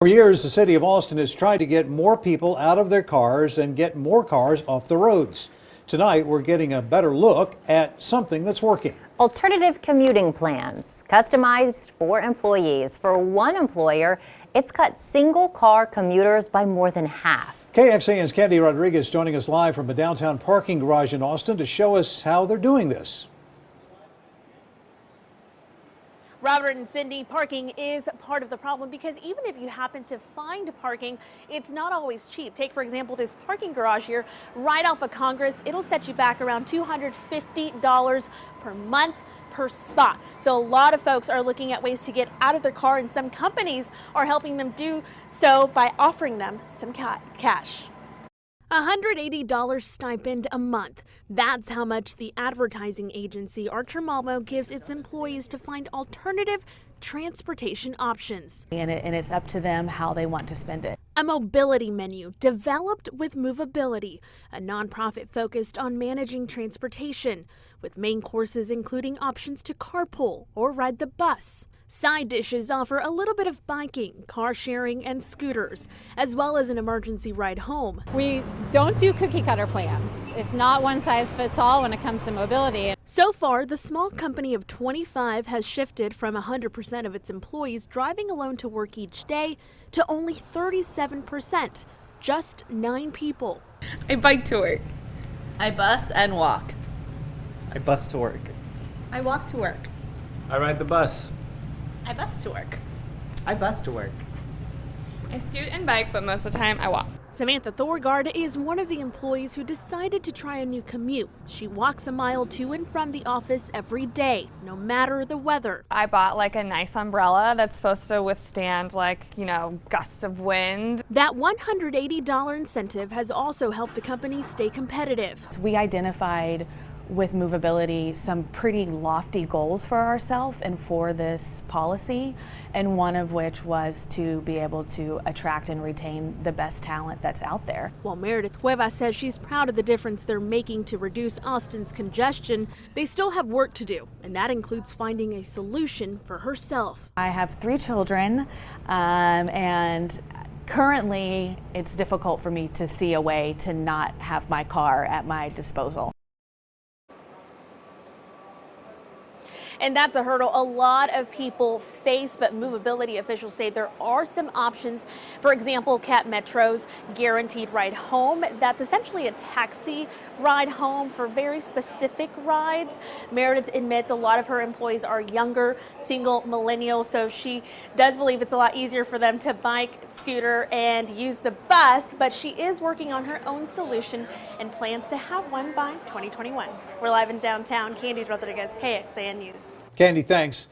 For years, the city of Austin has tried to get more people out of their cars and get more cars off the roads. Tonight, we're getting a better look at something that's working. Alternative commuting plans, customized for employees. For one employer, it's cut single-car commuters by more than half. KXAN's Candy Rodriguez joining us live from a downtown parking garage in Austin to show us how they're doing this. Robert and Cindy, parking is part of the problem because even if you happen to find parking, it's not always cheap. Take, for example, this parking garage here right off of Congress. It'll set you back around $250 per month per spot. So a lot of folks are looking at ways to get out of their car, and some companies are helping them do so by offering them some cash. $180 stipend a month. That's how much the advertising agency Archer Malmo gives its employees to find alternative transportation options. And it's up to them how they want to spend it. A mobility menu developed with Movability, a nonprofit focused on managing transportation, with main courses including options to carpool or ride the bus. Side dishes offer a little bit of biking, car sharing, and scooters, as well as an emergency ride home. We don't do cookie cutter plans. It's not one size fits all when it comes to mobility. So far, the small company of 25 has shifted from 100% of its employees driving alone to work each day to only 37%, just 9 people. I bike to work. I bus and walk. I bus to work. I walk to work. I ride the bus. I bus to work. I bus to work. I scoot and bike, but most of the time I walk. Samantha Thorgard is one of the employees who decided to try a new commute. She walks a mile to and from the office every day, no matter the weather. I bought like a nice umbrella that's supposed to withstand gusts of wind. That $180 incentive has also helped the company stay competitive. We identified with Movability some pretty lofty goals for ourselves and for this policy, and one of which was to be able to attract and retain the best talent that's out there. While Meredith Cuevas says she's proud of the difference they're making to reduce Austin's congestion, they still have work to do, and that includes finding a solution for herself. I have 3 children, and currently it's difficult for me to see a way to not have my car at my disposal. And that's a hurdle a lot of people face, but Movability officials say there are some options. For example, Cat Metro's Guaranteed Ride Home. That's essentially a taxi ride home for very specific rides. Meredith admits a lot of her employees are younger, single millennials, so she does believe it's a lot easier for them to bike, scooter, and use the bus, but she is working on her own solution and plans to have one by 2021. We're live in downtown. Candy Rodriguez, KXAN News. Candy, thanks.